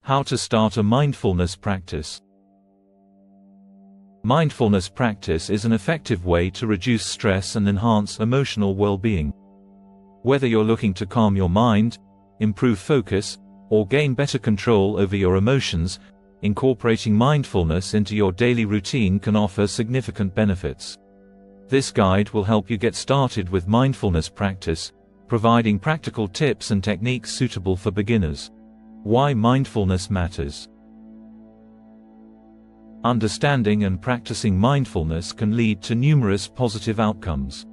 How to start a mindfulness practice. Mindfulness practice is an effective way to reduce stress and enhance emotional well-being. Whether you're looking to calm your mind, improve focus, or gain better control over your emotions, incorporating mindfulness into your daily routine can offer significant benefits. This guide will help you get started with mindfulness practice, providing practical tips and techniques suitable for beginners. Why mindfulness matters. Understanding and practicing mindfulness can lead to numerous positive outcomes.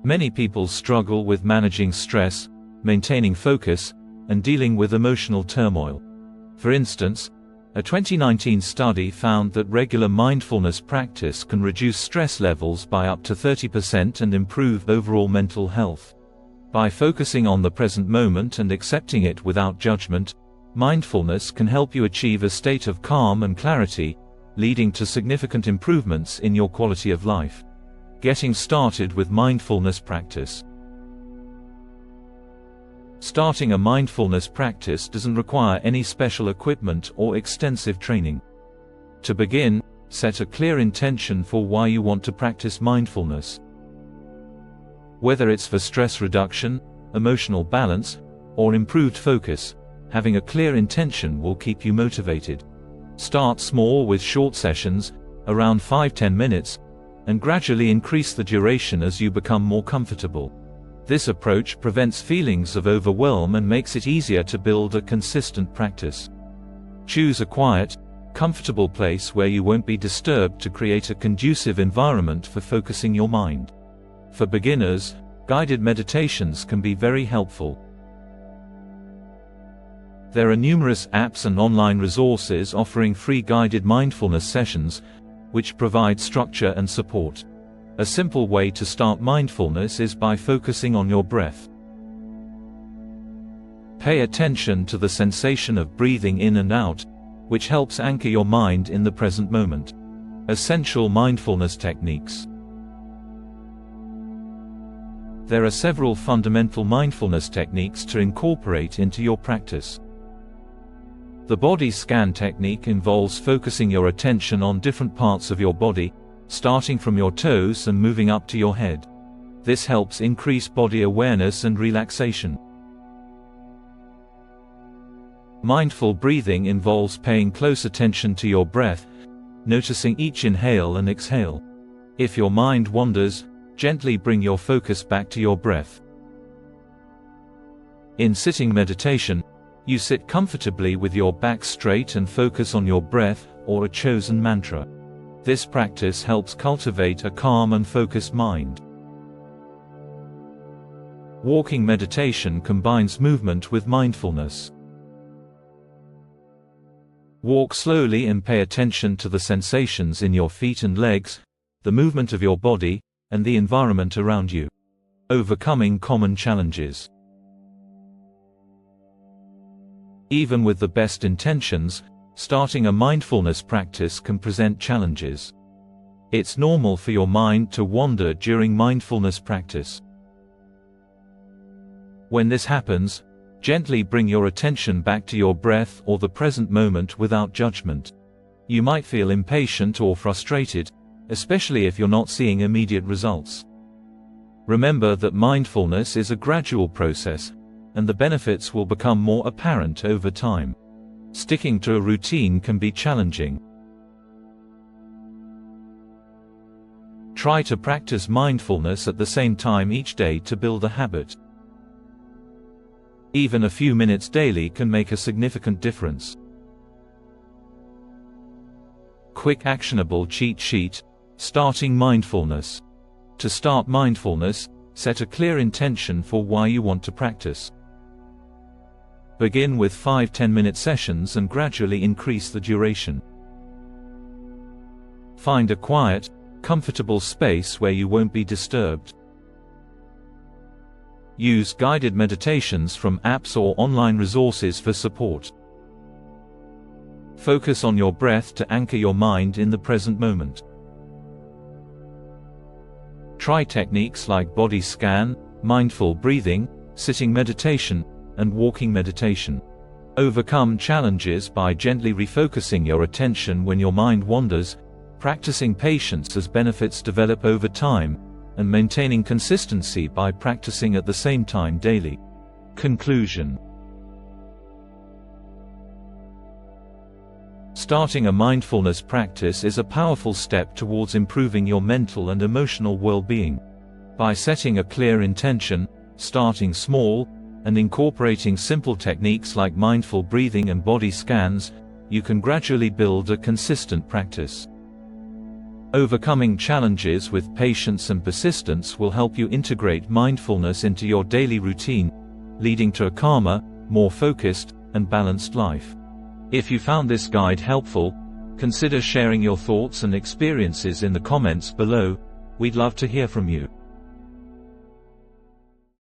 Many people struggle with managing stress, maintaining focus, and dealing with emotional turmoil. For instance, a 2019 study found that regular mindfulness practice can reduce stress levels by up to 30% and improve overall mental health. By focusing on the present moment and accepting it without judgment, mindfulness can help you achieve a state of calm and clarity, leading to significant improvements in your quality of life. Getting started with mindfulness practice. Starting a mindfulness practice doesn't require any special equipment or extensive training. To begin, set a clear intention for why you want to practice mindfulness. Whether it's for stress reduction, emotional balance, or improved focus, having a clear intention will keep you motivated. Start small with short sessions, around 5–10 minutes, and gradually increase the duration as you become more comfortable. This approach prevents feelings of overwhelm and makes it easier to build a consistent practice. Choose a quiet, comfortable place where you won't be disturbed to create a conducive environment for focusing your mind. For beginners, guided meditations can be very helpful. There are numerous apps and online resources offering free guided mindfulness sessions, which provide structure and support. A simple way to start mindfulness is by focusing on your breath. Pay attention to the sensation of breathing in and out, which helps anchor your mind in the present moment. Essential mindfulness techniques. There are several fundamental mindfulness techniques to incorporate into your practice. The body scan technique involves focusing your attention on different parts of your body, starting from your toes and moving up to your head. This helps increase body awareness and relaxation. Mindful breathing involves paying close attention to your breath, noticing each inhale and exhale. If your mind wanders, gently bring your focus back to your breath. In sitting meditation, you sit comfortably with your back straight and focus on your breath or a chosen mantra. This practice helps cultivate a calm and focused mind. Walking meditation combines movement with mindfulness. Walk slowly and pay attention to the sensations in your feet and legs, the movement of your body, and the environment around you. Overcoming common challenges. Even with the best intentions, starting a mindfulness practice can present challenges. It's normal for your mind to wander during mindfulness practice. When this happens, gently bring your attention back to your breath or the present moment without judgment. You might feel impatient or frustrated, especially if you're not seeing immediate results. Remember that mindfulness is a gradual process, and the benefits will become more apparent over time. Sticking to a routine can be challenging. Try to practice mindfulness at the same time each day to build a habit. Even a few minutes daily can make a significant difference. Quick actionable cheat sheet. Starting mindfulness. To start mindfulness, set a clear intention for why you want to practice. Begin with 5–10 minute sessions and gradually increase the duration. Find a quiet, comfortable space where you won't be disturbed. Use guided meditations from apps or online resources for support. Focus on your breath to anchor your mind in the present moment. Try techniques like body scan, mindful breathing, sitting meditation, and walking meditation. Overcome challenges by gently refocusing your attention when your mind wanders, practicing patience as benefits develop over time, and maintaining consistency by practicing at the same time daily. Conclusion. Starting a mindfulness practice is a powerful step towards improving your mental and emotional well-being. By setting a clear intention, starting small, and incorporating simple techniques like mindful breathing and body scans, you can gradually build a consistent practice. Overcoming challenges with patience and persistence will help you integrate mindfulness into your daily routine, leading to a calmer, more focused, and balanced life. If you found this guide helpful, consider sharing your thoughts and experiences in the comments below. We'd love to hear from you.